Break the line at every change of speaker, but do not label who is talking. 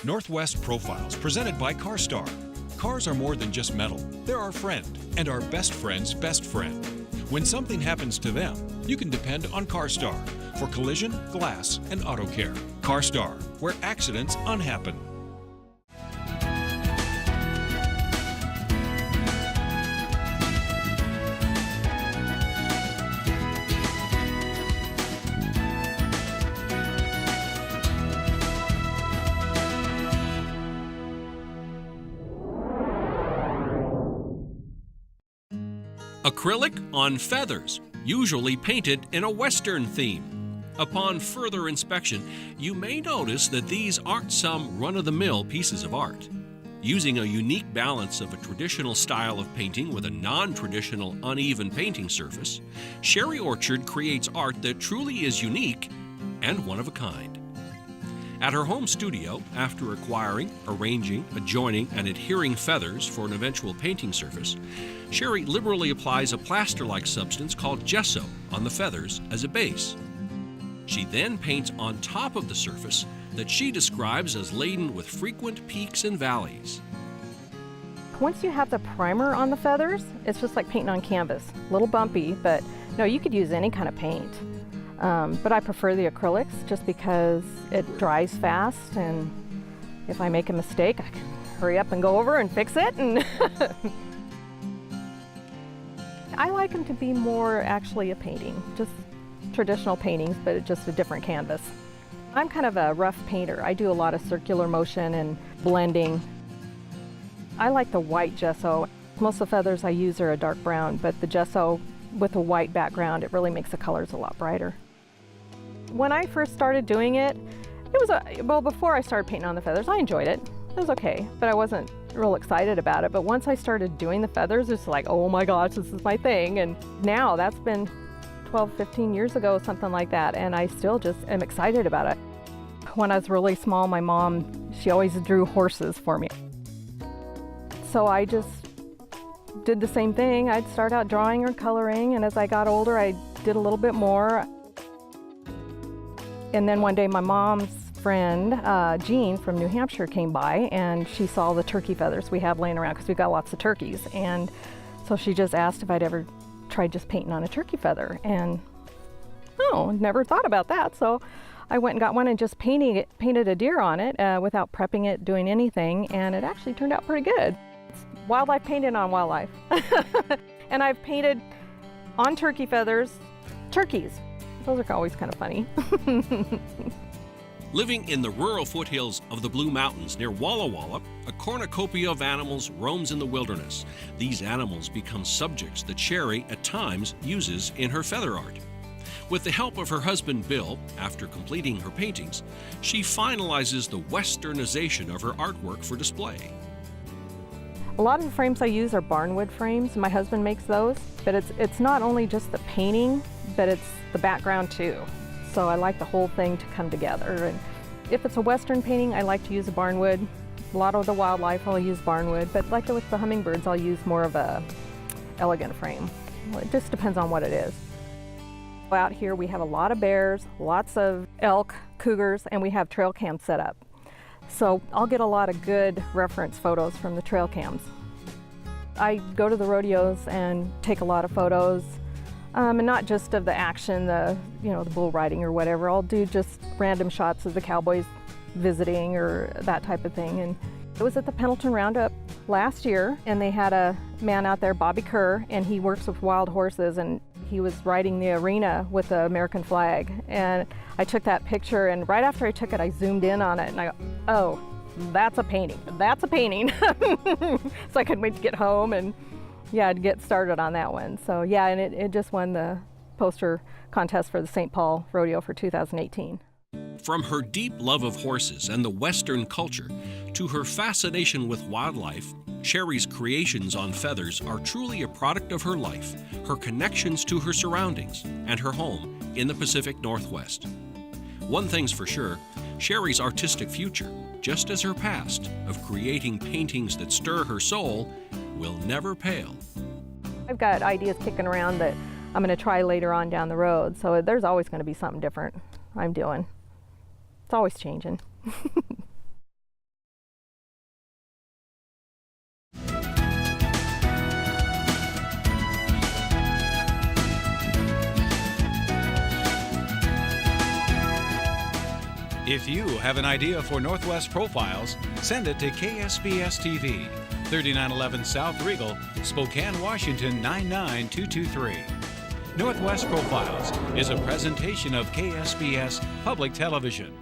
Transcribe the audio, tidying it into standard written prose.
Northwest Profiles, presented by CarStar. Cars are more than just metal. They're our friend, and our best friend's best friend. When something happens to them, you can depend on CarStar for collision, glass, and auto care. CarStar, where accidents unhappen.
Acrylic on feathers, usually painted in a Western theme. Upon further inspection, you may notice that these aren't some run-of-the-mill pieces of art. Using a unique balance of a traditional style of painting with a non-traditional uneven painting surface, Sherry Orchard creates art that truly is unique and one of a kind. At her home studio, after acquiring, arranging, adjoining, and adhering feathers for an eventual painting surface, Sherry liberally applies a plaster-like substance called gesso on the feathers as a base. She then paints on top of the surface that she describes as laden with frequent peaks and valleys.
Once you have the primer on the feathers, it's just like painting on canvas. A little bumpy, but no, you could use any kind of paint. But I prefer the acrylics just because it dries fast, and if I make a mistake, I can hurry up and go over and fix it. And I like them to be more actually a painting, just traditional paintings, but just a different canvas. I'm kind of a rough painter. I do a lot of circular motion and blending. I like the white gesso. Most of the feathers I use are a dark brown, but the gesso with a white background, it really makes the colors a lot brighter. When I first started doing it, well, before I started painting on the feathers, I enjoyed it. It was okay, but I wasn't real excited about it. But once I started doing the feathers, it's like, oh my gosh, this is my thing. And now that's been 12, 15 years ago, something like that, and I still just am excited about it. When I was really small, my mom, she always drew horses for me. So I just did the same thing. I'd start out drawing or coloring, and as I got older, I did a little bit more. And then one day my mom's friend, Jean from New Hampshire, came by, and she saw the turkey feathers we have laying around because we've got lots of turkeys. And so she just asked if I'd ever tried just painting on a turkey feather. And never thought about that. So I went and got one and just painted a deer on it without prepping it, doing anything. And it actually turned out pretty good. It's wildlife painted on wildlife. And I've painted on turkey feathers, turkeys. Those are always kind of funny.
Living in the rural foothills of the Blue Mountains near Walla Walla, a cornucopia of animals roams in the wilderness. These animals become subjects that Sherry at times uses in her feather art. With the help of her husband Bill, after completing her paintings, she finalizes the westernization of her artwork for display.
A lot of the frames I use are barnwood frames. My husband makes those, but it's not only just the painting, but it's the background too. So I like the whole thing to come together. And if it's a Western painting, I like to use a barnwood. A lot of the wildlife I'll use barnwood, but like with the hummingbirds, I'll use more of a elegant frame. It just depends on what it is. Out here we have a lot of bears, lots of elk, cougars, and we have trail cams set up. So I'll get a lot of good reference photos from the trail cams. I go to the rodeos and take a lot of photos, and not just of the action, the bull riding or whatever. I'll do just random shots of the cowboys visiting or that type of thing. And it was at the Pendleton Roundup last year, and they had a man out there, Bobby Kerr, and he works with wild horses, and he was riding the arena with the American flag. And I took that picture, and right after I took it, I zoomed in on it, and I go, oh, that's a painting. That's a painting. So I couldn't wait to get home and to get started on that one. So yeah, and it just won the poster contest for the St. Paul Rodeo for 2018.
From her deep love of horses and the Western culture to her fascination with wildlife, Sherry's creations on feathers are truly a product of her life, her connections to her surroundings, and her home in the Pacific Northwest. One thing's for sure, Sherry's artistic future, just as her past of creating paintings that stir her soul, will never pale.
I've got ideas kicking around that I'm going to try later on down the road, so there's always going to be something different I'm doing. It's always changing.
If you have an idea for Northwest Profiles, send it to KSPS TV, 3911 South Regal, Spokane, Washington 99223. Northwest Profiles is a presentation of KSPS Public Television.